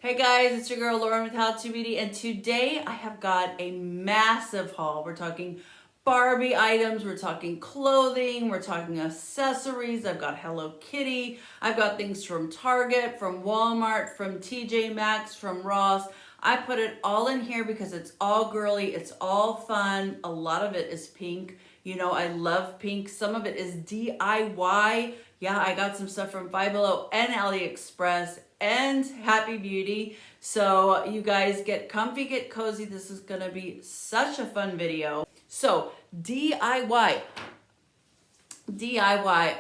Hey guys, it's your girl Lauren with How To Beauty, and today I have got a massive haul. We're talking Barbie items, we're talking clothing, we're talking accessories. I've got Hello Kitty, I've got things from Target, from Walmart, from T.J.Maxx, from Ross. I put it all in here because it's all girly, it's all fun. A lot of it is pink. You know, I love pink. Some of it is DIY. Yeah, I got some stuff from Five Below and AliExpress and Happy Beauty. So you guys get comfy, get cozy. This is gonna be such a fun video. So DIY.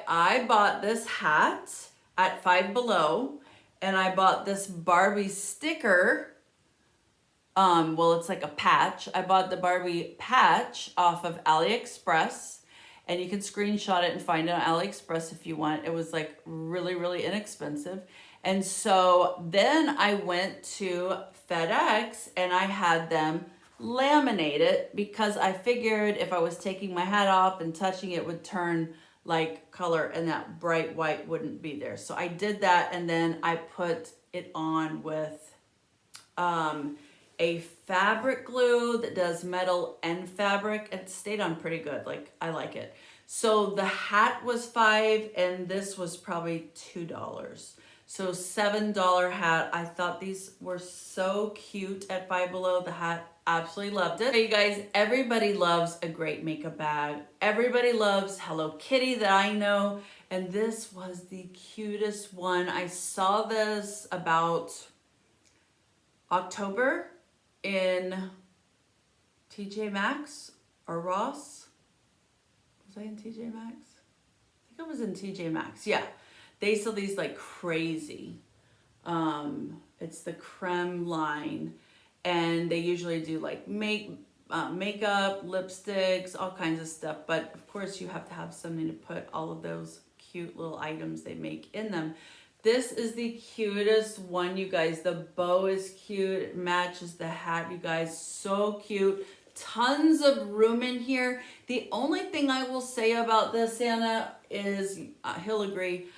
I bought this hat at Five Below, and I bought this Barbie sticker. Well, it's like a patch. I bought the Barbie patch off of AliExpress, and you can screenshot it and find it on AliExpress if you want. It was like really, really inexpensive. And so then I went to FedEx and I had them laminate it because I figured if I was taking my hat off and touching it would turn like color and that bright white wouldn't be there. So I did that, and then I put it on with a fabric glue that does metal and fabric. It stayed on pretty good. Like, I like it. So the hat was $5 and this was probably $2. So $7 hat. I thought these were so cute at Five Below. The hat, absolutely loved it. Hey you guys, everybody loves a great makeup bag. Everybody loves Hello Kitty that I know. And this was the cutest one. I saw this about October in T.J.Maxx or Ross. Was I in T.J.Maxx? I think I was in T.J.Maxx. Yeah, they sell these like crazy. It's the creme line, and they usually do like makeup, lipsticks, all kinds of stuff. But of course, you have to have something to put all of those cute little items they make in them. This is the cutest one, you guys. The bow is cute. It matches the hat, you guys. So cute. Tons of room in here. The only thing I will say about this, Anna, is he'll agree.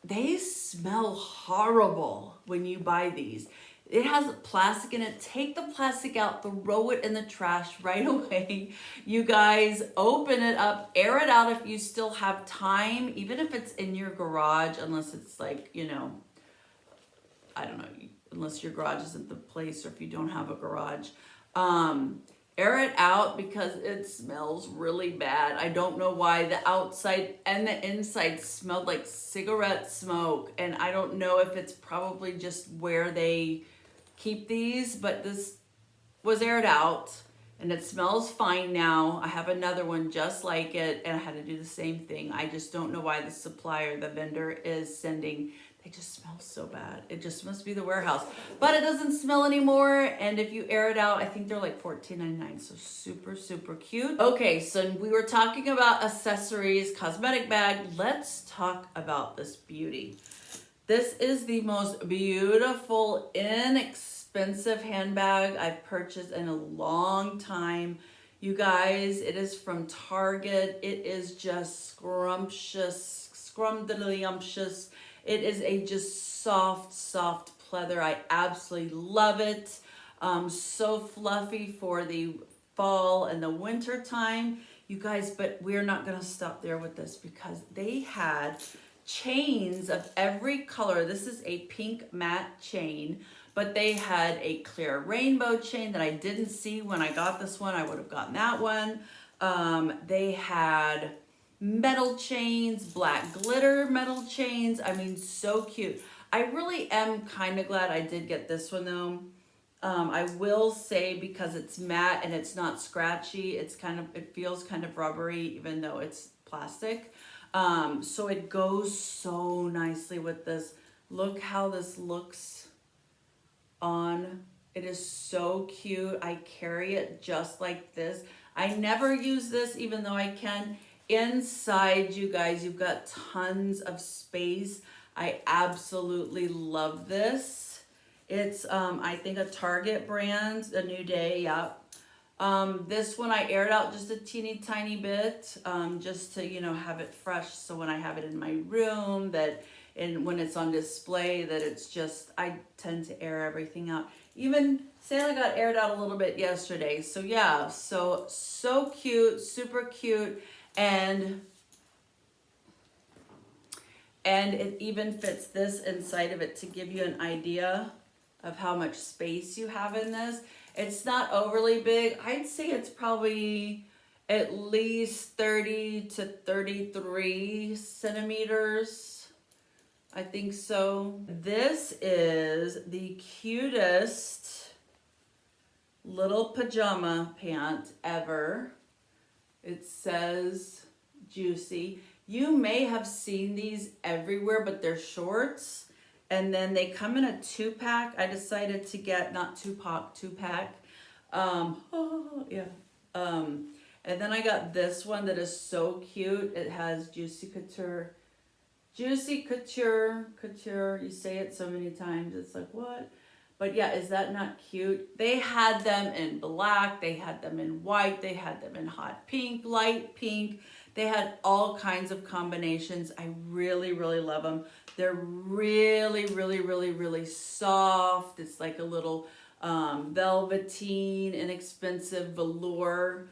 They smell horrible when you buy these. It has plastic in it. Take the plastic out, throw it in the trash right away. You guys, open it up, air it out if you still have time, even if it's in your garage, unless it's like, you know, I don't know, unless your garage isn't the place, or if you don't have a garage. Air it out because it smells really bad. I don't know why. The outside and the inside smelled like cigarette smoke, and I don't know if it's probably just where they keep these, but this was aired out and it smells fine now. I have another one just like it, and I had to do the same thing. I just don't know why the supplier, the vendor, is sending. They just smell so bad. It just must be the warehouse, but it doesn't smell anymore. And if you air it out, I think they're like $14.99. So super, super cute. Okay, so we were talking about accessories, cosmetic bag. Let's talk about this beauty. This is the most beautiful, inexpensive handbag I've purchased in a long time. You guys, it is from Target. It is just scrumptious, scrumdiddlyumptious. It is a just soft, soft pleather. I absolutely love it. So fluffy for the fall and the winter time. You guys, but we're not gonna stop there with this because they had chains of every color. This is a pink matte chain, but they had a clear rainbow chain that I didn't see when I got this one. I would have gotten that one. They had metal chains, black glitter metal chains. I mean, so cute. I really am kind of glad I did get this one though. I will say, because it's matte and it's not scratchy, it feels kind of rubbery even though it's plastic. So it goes so nicely with this. Look how this looks on. It is so cute. I carry it just like this. I never use this even though I can. Inside, you guys, you've got tons of space. I absolutely love this. It's, I think, a Target brand, A New Day, yeah. This one I aired out just a teeny tiny bit, just to, you know, have it fresh. So when I have it in my room and when it's on display, that it's just, I tend to air everything out. Even Santa got aired out a little bit yesterday. So yeah, so cute, super cute. And it even fits this inside of it to give you an idea of how much space you have in this. It's not overly big. I'd say it's probably at least 30 to 33 centimeters. I think so. This is the cutest little pajama pant ever. It says Juicy. You may have seen these everywhere, but they're shorts. And then they come in a 2-pack. I decided to get, not 2-pack. Yeah. And then I got this one that is so cute. It has Juicy Couture. Juicy Couture, Couture. You say it so many times. It's like, what? But yeah, is that not cute? They had them in black. They had them in white. They had them in hot pink, light pink. They had all kinds of combinations. I really, really love them. They're really, really, really, really soft. It's like a little velveteen, inexpensive velour,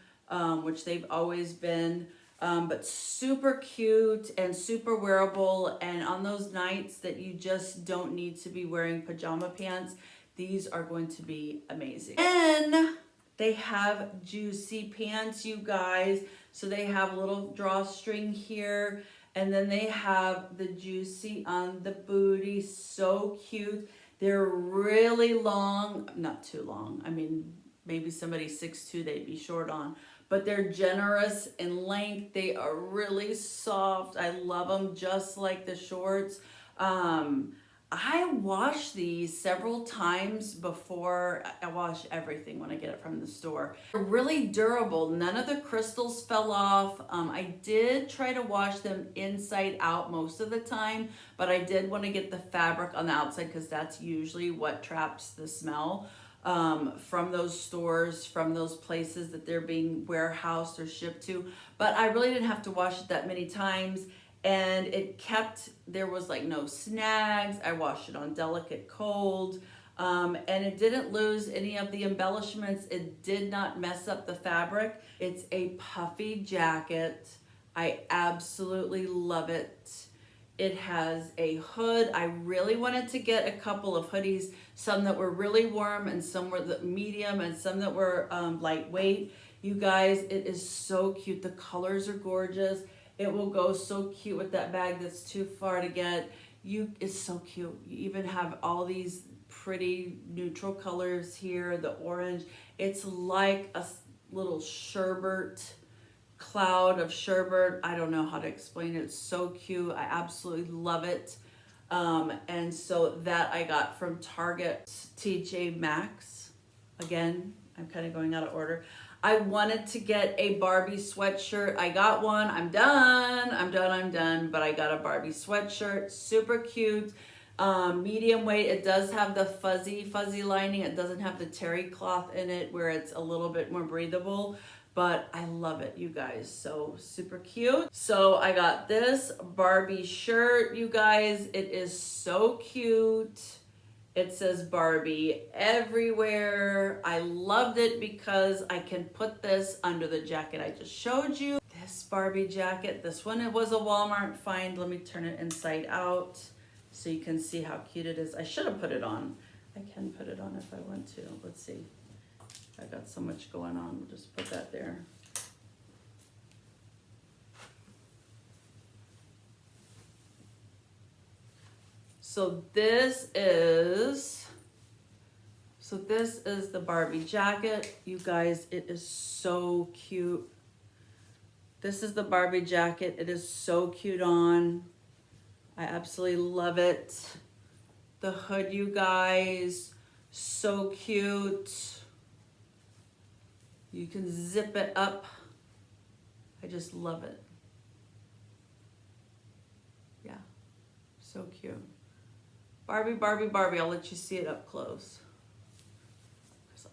which they've always been. But super cute and super wearable. And on those nights that you just don't need to be wearing pajama pants, these are going to be amazing. And they have Juicy pants, you guys. So they have a little drawstring here. And then they have the Juicy on the booty. So cute. They're really long. Not too long. I mean, maybe somebody 6'2", they'd be short on. But they're generous in length. They are really soft. I love them just like the shorts. I wash these several times before. I wash everything when I get it from the store. They're really durable. None of the crystals fell off. I did try to wash them inside out most of the time, but I did want to get the fabric on the outside because that's usually what traps the smell from those stores, from those places that they're being warehoused or shipped to. But I really didn't have to wash it that many times. And it kept, there was like no snags. I washed it on delicate cold. And it didn't lose any of the embellishments. It did not mess up the fabric. It's a puffy jacket. I absolutely love it. It has a hood. I really wanted to get a couple of hoodies, some that were really warm and some were medium and some that were lightweight. You guys, it is so cute. The colors are gorgeous. It will go so cute with that bag that's too far to get. It's so cute. You even have all these pretty neutral colors here, the orange. It's like a little sherbet, cloud of sherbet. I don't know how to explain it. It's so cute. I absolutely love it. And so that I got from Target, T.J.Maxx. Again, I'm kind of going out of order. I wanted to get a Barbie sweatshirt. I got one. I'm done. But I got a Barbie sweatshirt. Super cute. Medium weight. It does have the fuzzy lining. It doesn't have the terry cloth in it where it's a little bit more breathable. But I love it, you guys. So super cute. So I got this Barbie shirt, you guys. It is so cute. It says Barbie everywhere. I loved it because I can put this under the jacket I just showed you. This Barbie jacket, this one, it was a Walmart find. Let me turn it inside out so you can see how cute it is. I should have put it on. I can put it on if I want to. Let's see. I got so much going on. We'll just put that there. So this is the Barbie jacket. You guys, it is so cute. This is the Barbie jacket. It is so cute on. I absolutely love it. The hood, you guys, so cute. You can zip it up. I just love it. Yeah, so cute. Barbie, Barbie, Barbie. I'll let you see it up close.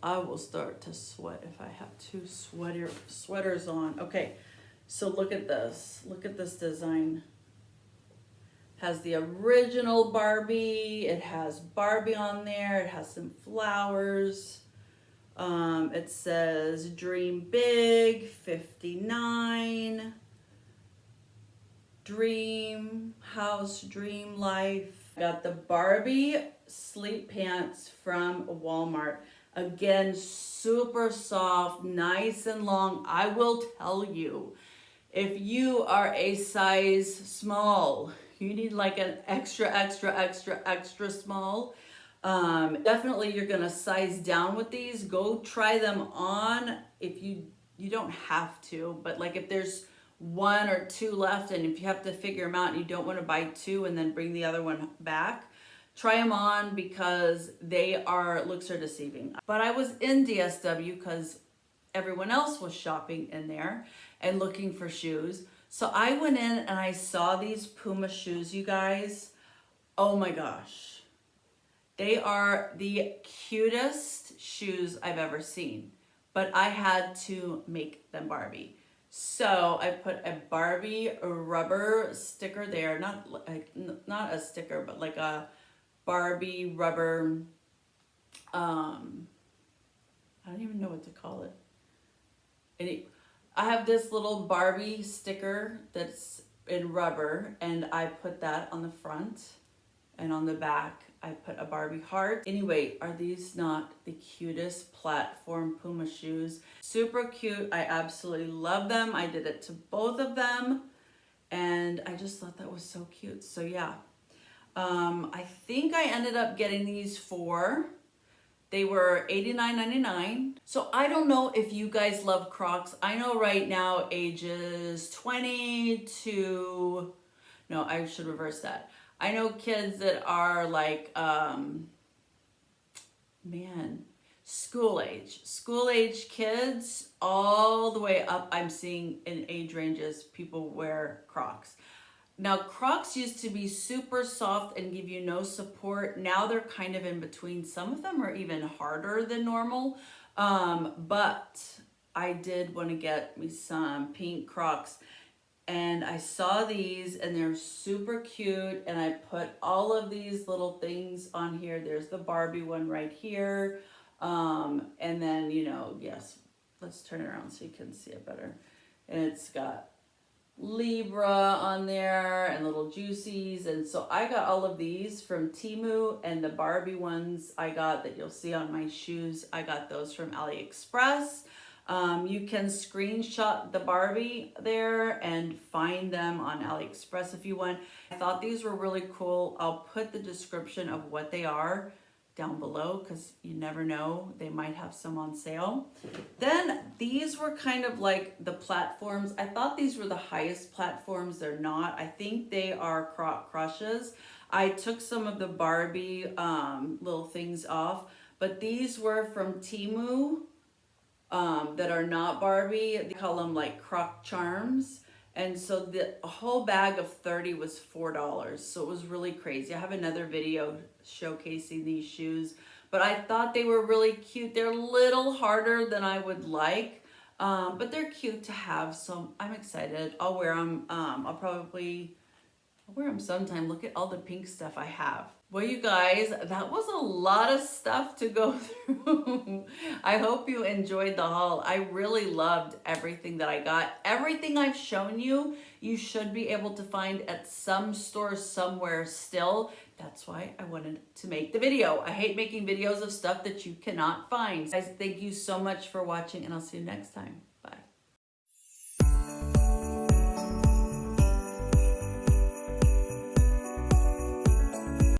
I will start to sweat if I have two sweaters on. Okay, so look at this. Look at this design. Has the original Barbie. It has Barbie on there. It has some flowers. It says Dream Big, 59. Dream House, Dream Life. Got the Barbie sleep pants from Walmart. Again, super soft, nice and long. I will tell you, if you are a size small, you need like an extra small. Definitely you're gonna size down with these. Go try them on. If you don't have to, but like if there's one or two left and if you have to figure them out and you don't want to buy two and then bring the other one back, try them on because looks are deceiving. But I was in DSW because everyone else was shopping in there and looking for shoes. So I went in and I saw these Puma shoes, you guys. Oh my gosh. They are the cutest shoes I've ever seen, but I had to make them Barbie. So I put a Barbie rubber sticker there, not a sticker, but like a Barbie rubber, I don't even know what to call it. I have this little Barbie sticker that's in rubber, and I put that on the front, and on the back I put a Barbie heart. Anyway, are these not the cutest platform Puma shoes? Super cute. I absolutely love them. I did it to both of them, and I just thought that was so cute. So yeah, I think I ended up getting these they were $89.99. So I don't know if you guys love Crocs. I know right now ages 20 to, no, I should reverse that. I know kids that are like, school age kids all the way up. I'm seeing in age ranges, people wear Crocs. Now, Crocs used to be super soft and give you no support. Now they're kind of in between. Some of them are even harder than normal. But I did want to get me some pink Crocs. And I saw these and they're super cute. And I put all of these little things on here. There's the Barbie one right here. And then, yes, let's turn it around so you can see it better. And it's got Libra on there and little juicies. And so I got all of these from Temu, and the Barbie ones I got that you'll see on my shoes, I got those from AliExpress. You can screenshot the Barbie there and find them on AliExpress if you want. I thought these were really cool. I'll put the description of what they are down below because you never know, they might have some on sale. Then these were kind of like the platforms. I thought these were the highest platforms. They're not. I think they are Croc crushes. I took some of the Barbie little things off, but these were from Temu that are not Barbie. They call them like Croc charms. And so the whole bag of 30 was $4. So it was really crazy. I have another video showcasing these shoes, but I thought they were really cute. They're a little harder than I would like, but they're cute to have. So I'm excited. I'll wear them. I'll wear them sometime. Look at all the pink stuff I have. Well, you guys, that was a lot of stuff to go through. I hope you enjoyed the haul. I really loved everything that I got. Everything I've shown you, you should be able to find at some store somewhere still. That's why I wanted to make the video. I hate making videos of stuff that you cannot find. Guys, thank you so much for watching, and I'll see you next time.